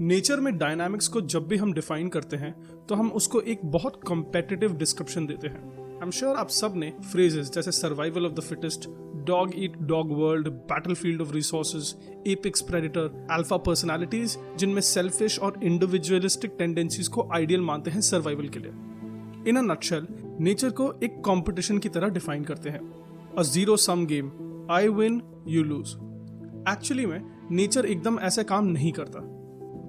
Nature में dynamics को जब भी हम डिफाइन करते हैं तो हम उसको एक बहुत कॉम्पिटिटिव डिस्क्रिप्शन देते हैं। आई एम श्योर आप सब ने फ्रेजेस जैसे survival of the fittest, dog eat dog world, battlefield of resources, apex predator, alpha personalities जिनमें सेल्फिश और इंडिविजुअलिस्टिक टेंडेंसीज को आइडियल मानते हैं सर्वाइवल के लिए। इन अ नटशेल नेचर को एक कंपटीशन की तरह डिफाइन करते हैं, a zero sum game, I win you lose. Actually में नेचर एकदम ऐसा काम नहीं करता।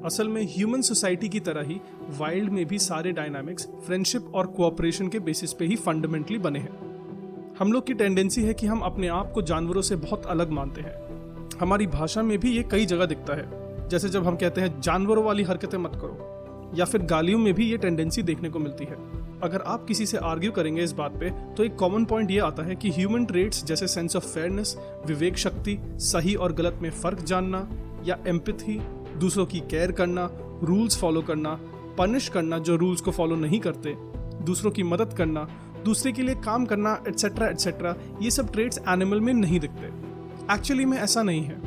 असल में ह्यूमन सोसाइटी की तरह ही वाइल्ड में भी सारे डायनामिक्स फ्रेंडशिप और कोऑपरेशन के बेसिस पे ही फंडामेंटली बने हैं। हम लोग की टेंडेंसी है कि हम अपने आप को जानवरों से बहुत अलग मानते हैं। हमारी भाषा में भी ये कई जगह दिखता है, जैसे जब हम कहते हैं जानवरों वाली हरकतें मत करो, या फिर गालियों में भी ये टेंडेंसी देखने को मिलती है। अगर आप किसी से आर्ग्यू करेंगे इस बात पे तो एक कॉमन पॉइंट ये आता है कि ह्यूमन ट्रेट्स जैसे सेंस ऑफ फेयरनेस, विवेक शक्ति, सही और गलत में फर्क जानना, या एम्पैथी, दूसरों की केयर करना, रूल्स फॉलो करना, पनिश करना जो रूल्स को फॉलो नहीं करते, दूसरों की मदद करना, दूसरे के लिए काम करना, एटसेट्रा एटसेट्रा, ये सब ट्रेट्स एनिमल में नहीं दिखते। एक्चुअली में ऐसा नहीं है।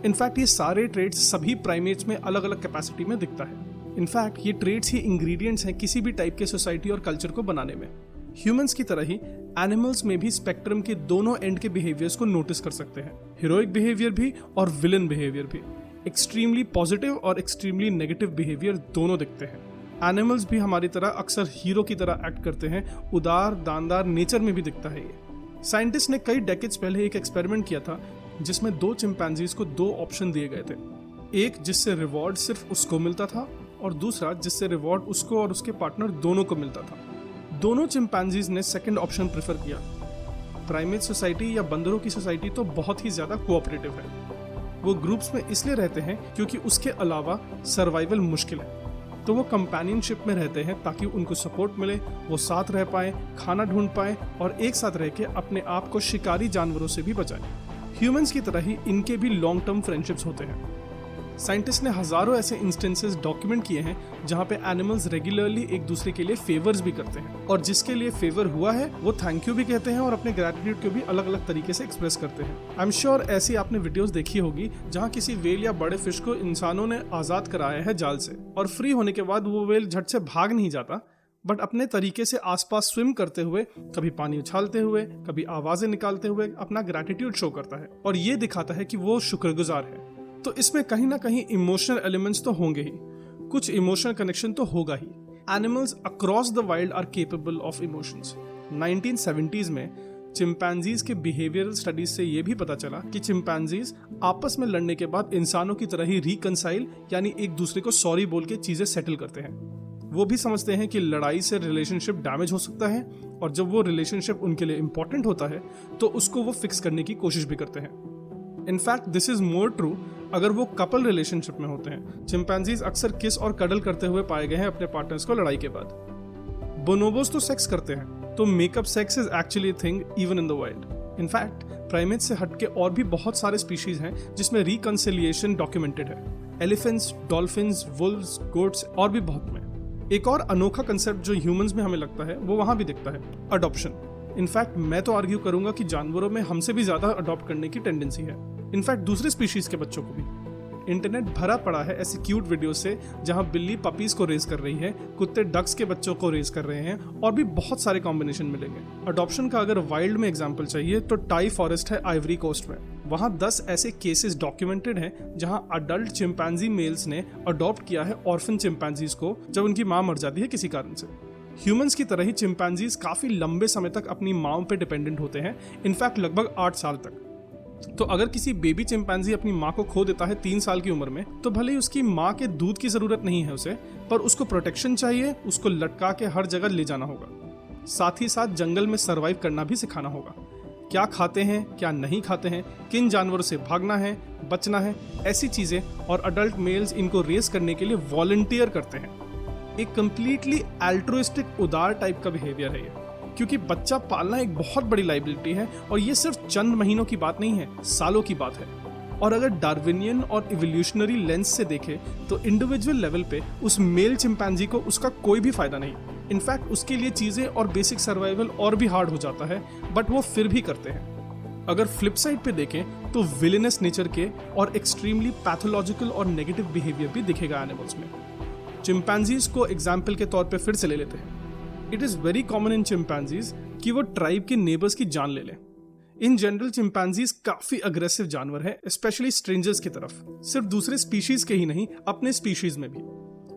इनफैक्ट ये सारे ट्रेट्स सभी प्राइमेट्स में अलग अलग कैपेसिटी में दिखता है। इनफैक्ट ये ट्रेट्स ही इंग्रेडिएंट्स हैं किसी भी टाइप के सोसाइटी और कल्चर को बनाने में। ह्यूमंस की तरह ही एनिमल्स में भी स्पेक्ट्रम के दोनों एंड के बिहेवियर्स को नोटिस कर सकते हैं, हीरोइक बिहेवियर भी और विलन बिहेवियर भी। एक्सट्रीमली पॉजिटिव और एक्सट्रीमली नेगेटिव बिहेवियर दोनों दिखते हैं। एनिमल्स भी हमारी तरह अक्सर हीरो की तरह एक्ट करते हैं, उदार दानदार नेचर में भी दिखता है ये। साइंटिस्ट ने कई डेकेड्स पहले एक एक्सपेरिमेंट किया था जिसमें 2 चिंपैंजीज को 2 ऑप्शन दिए गए थे, एक जिससे रिवॉर्ड सिर्फ उसको मिलता था और दूसरा जिससे रिवॉर्ड उसको और उसके पार्टनर दोनों को मिलता था। दोनों चिंपैंजीज ने सेकंड ऑप्शन प्रेफर किया। प्राइमेट सोसाइटी या बंदरों की सोसाइटी तो बहुत ही ज्यादा कोऑपरेटिव है। वो ग्रुप्स में इसलिए रहते हैं क्योंकि उसके अलावा सर्वाइवल मुश्किल है, तो वो कंपेनियनशिप में रहते हैं ताकि उनको सपोर्ट मिले, वो साथ रह पाए, खाना ढूंढ पाए और एक साथ रह के अपने आप को शिकारी जानवरों से भी बचाएं। ह्यूमंस की तरह ही इनके भी लॉन्ग टर्म फ्रेंडशिप्स होते हैं। साइंटिस्ट ने हजारों ऐसे इंस्टेंसेस डॉक्यूमेंट किए हैं जहां पे एनिमल्स रेगुलरली एक दूसरे के लिए फेवर्स भी करते हैं, और जिसके लिए फेवर हुआ है वो थैंक यू भी कहते हैं और अपने ग्रेटिट्यूड को भी अलग अलग तरीके से एक्सप्रेस करते हैं। आई एम श्योर ऐसी आपने वीडियोस देखी होगी जहां किसी वेल या बड़े फिश को इंसानों ने आजाद कराया है जाल से, और फ्री होने के बाद वो वेल झट से भाग नहीं जाता, बट अपने तरीके से आसपास स्विम करते हुए, कभी पानी उछालते हुए, कभी आवाजें निकालते हुए अपना ग्रेटिट्यूड शो करता है और ये दिखाता है कि वो शुक्रगुजार है। तो इसमें कहीं ना कहीं इमोशनल एलिमेंट्स तो होंगे ही, कुछ इमोशनल कनेक्शन तो होगा ही। Animals across the wild are capable of emotions. 1970s में चिंपैंजीज के बिहेवियरल स्टडीज से ये भी पता चला कि चिंपैंजीज आपस में लड़ने के बाद इंसानों की तरह ही रिकंसाइल यानी एक दूसरे को सॉरी बोल के चीजें सेटल करते हैं। वो भी समझते हैं कि लड़ाई से रिलेशनशिप डैमेज हो सकता है, और जब वो रिलेशनशिप उनके लिए इंपॉर्टेंट होता है तो उसको वो फिक्स करने की कोशिश भी करते हैं। In fact this is more true अगर वो कपल रिलेशनशिप में होते हैं। चिंपैंजीज अक्सर किस और कडल करते हुए पाए गए हैं अपने पार्टनर्स को लड़ाई के बाद। बोनोबोस तो सेक्स करते हैं, तो makeup sex is actually thing even in the wild. In fact primate से हटके और भी बहुत सारे स्पीशीज हैं जिसमें रिकंसिलिएशन डॉक्यूमेंटेड है। एलिफेंट्स, डॉल्फिन्स, वुल्व्स, गोट्स और भी बहुत में। एक और अनोखा कंसेप्ट जो ह्यूमंस में हमें लगता है वो वहां भी दिखता है, अडॉप्शन। इनफैक्ट मैं तो आर्ग्यू करूंगा कि जानवरों में हमसे भी ज्यादा अडॉप्ट करने की टेंडेंसी है, इनफैक्ट दूसरे स्पीशीज के बच्चों को भी। इंटरनेट भरा पड़ा है ऐसी क्यूट वीडियो से जहां बिल्ली पपीज को रेज कर रही है, कुत्ते डक्स के बच्चों को रेज कर रहे हैं, और भी बहुत सारे कॉम्बिनेशन मिलेंगे। अडॉप्शन का अगर वाइल्ड में एग्जांपल चाहिए तो टाई फॉरेस्ट है आइवरी कोस्ट में। वहां 10 ऐसे केसेस डॉक्यूमेंटेड हैं जहां अडल्ट चिंपैंजी मेल्स ने अडॉप्ट किया है ऑर्फन चिंपैंजीज को जब उनकी मां मर जाती है किसी कारण से। ह्यूमंस की तरह ही चिंपैंजीज काफी लंबे समय तक अपनी मां पे डिपेंडेंट होते हैं, इनफैक्ट लगभग 8 साल तक। तो अगर किसी बेबी चिंपैंजी अपनी माँ को खो देता है 3 साल की उम्र में, तो भले ही उसकी माँ के दूध की जरूरत नहीं है उसे, पर उसको प्रोटेक्शन चाहिए, उसको लटका के हर जगह ले जाना होगा। साथ ही साथ जंगल में सरवाइव करना भी सिखाना होगा। क्या खाते हैं, क्या नहीं खाते हैं, किन जानवरों से भागना है, बचना है, ऐसी चीजें। और अडल्ट मेल्स इनको रेस करने के लिए वॉलंटियर करते हैं। एक कंप्लीटली एल्ट्रुइस्टिक उदार टाइप का बिहेवियर है ये, क्योंकि बच्चा पालना एक बहुत बड़ी लाइबिलिटी है और ये सिर्फ चंद महीनों की बात नहीं है, सालों की बात है। और अगर डार्विनियन और इवोल्यूशनरी लेंस से देखे तो इंडिविजुअल लेवल पे उस मेल चिंपैंजी को उसका कोई भी फायदा नहीं। इनफैक्ट उसके लिए चीजें और बेसिक सर्वाइवल और भी हार्ड हो जाता है, बट वो फिर भी करते हैं। अगर फ्लिप साइड पे देखें तो विलेनस नेचर के और एक्सट्रीमली पैथोलॉजिकल और नेगेटिव बिहेवियर भी दिखेगा एनिमल्स में। चिंपैंजीज को एग्जाम्पल के तौर पे फिर से ले लेते हैं। It is very common in chimpanzees कि वो ट्राइब के नेबर्स की जान ले लें। इन जनरल चिंपैंजीज काफ़ी अग्रेसिव जानवर हैं, स्पेशली स्ट्रेंजर्स की तरफ। सिर्फ दूसरे स्पीशीज के ही नहीं, अपने स्पीशीज में भी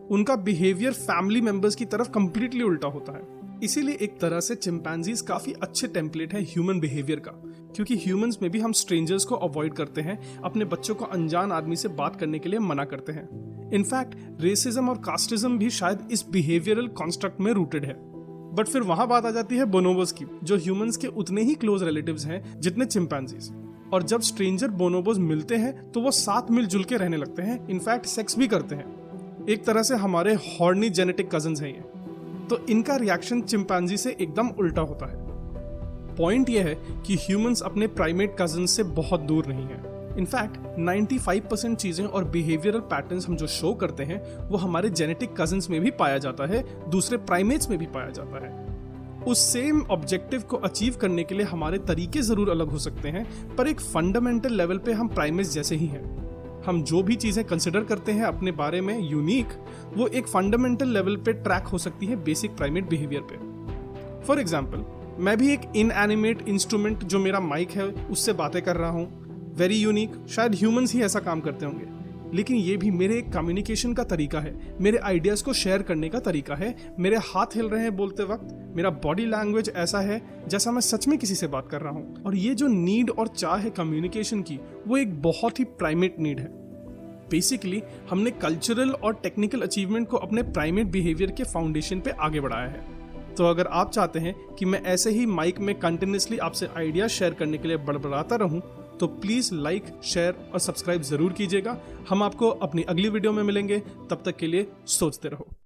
उनका बिहेवियर फैमिली मेंबर्स की तरफ कंप्लीटली उल्टा होता है। इसीलिए एक तरह से चिंपैंजीज काफ़ी अच्छे टेम्पलेट है ह्यूमन बिहेवियर का, क्योंकि ह्यूमंस में भी हम स्ट्रेंजर्स को अवॉइड करते हैं, अपने बच्चों को अनजान आदमी से बात करने के लिए मना करते हैं। इनफैक्ट रेसिज्म और कास्टिज्म भी शायद इस बिहेवियरल कॉन्स्ट्रक्ट में रूटेड है। बट फिर वहां बात आ जाती है बोनोबोस की, जो ह्यूमंस के उतने ही क्लोज रिलेटिव्स हैं जितने चिंपैंजीज। और जब स्ट्रेंजर बोनोबोस मिलते हैं तो वो साथ मिलजुल के रहने लगते हैं, इनफैक्ट सेक्स भी करते हैं। एक तरह से हमारे हॉर्नी जेनेटिक कजन्स हैं ये। तो इनका रिएक्शन चिंपैंजी से एकदम उल्टा होता है। पॉइंट यह है कि ह्यूमंस अपने प्राइमेट कजन्स से बहुत दूर नहीं है। इनफैक्ट 95% चीजें और बिहेवियरल पैटर्न्स हम जो शो करते हैं वो हमारे जेनेटिक कजन्स में भी पाया जाता है, दूसरे प्राइमेट्स में भी पाया जाता है। उस सेम ऑब्जेक्टिव को अचीव करने के लिए हमारे तरीके जरूर अलग हो सकते हैं, पर एक फंडामेंटल लेवल पे हम प्राइमेट्स जैसे ही हैं। हम जो भी चीजें कंसिडर करते हैं अपने बारे में यूनिक, वो एक फंडामेंटल लेवल पे ट्रैक हो सकती है बेसिक प्राइमेट बिहेवियर पे। फॉर एग्जाम्पल, मैं भी एक इनएनिमेट इंस्ट्रूमेंट जो मेरा माइक है उससे बातें कर रहा हूँ, वेरी यूनिक। शायद ह्यूमंस ही ऐसा काम करते होंगे, लेकिन ये भी मेरे एक कम्युनिकेशन का तरीका है, मेरे आइडियाज को शेयर करने का तरीका है। मेरे हाथ हिल रहे हैं बोलते वक्त, मेरा बॉडी लैंग्वेज ऐसा है जैसा मैं सच में किसी से बात कर रहा हूँ। और ये जो नीड और चाह है कम्युनिकेशन की, वो एक बहुत ही प्राइमेट नीड है। बेसिकली हमने कल्चरल और टेक्निकल अचीवमेंट को अपने प्राइमेट बिहेवियर के फाउंडेशन पे आगे बढ़ाया है। तो अगर आप चाहते हैं कि मैं ऐसे ही माइक में कंटिन्यूसली आपसे आइडिया शेयर करने के लिए बड़बड़ाता रहूं, तो प्लीज लाइक, शेयर और सब्सक्राइब जरूर कीजिएगा। हम आपको अपनी अगली वीडियो में मिलेंगे, तब तक के लिए सोचते रहो।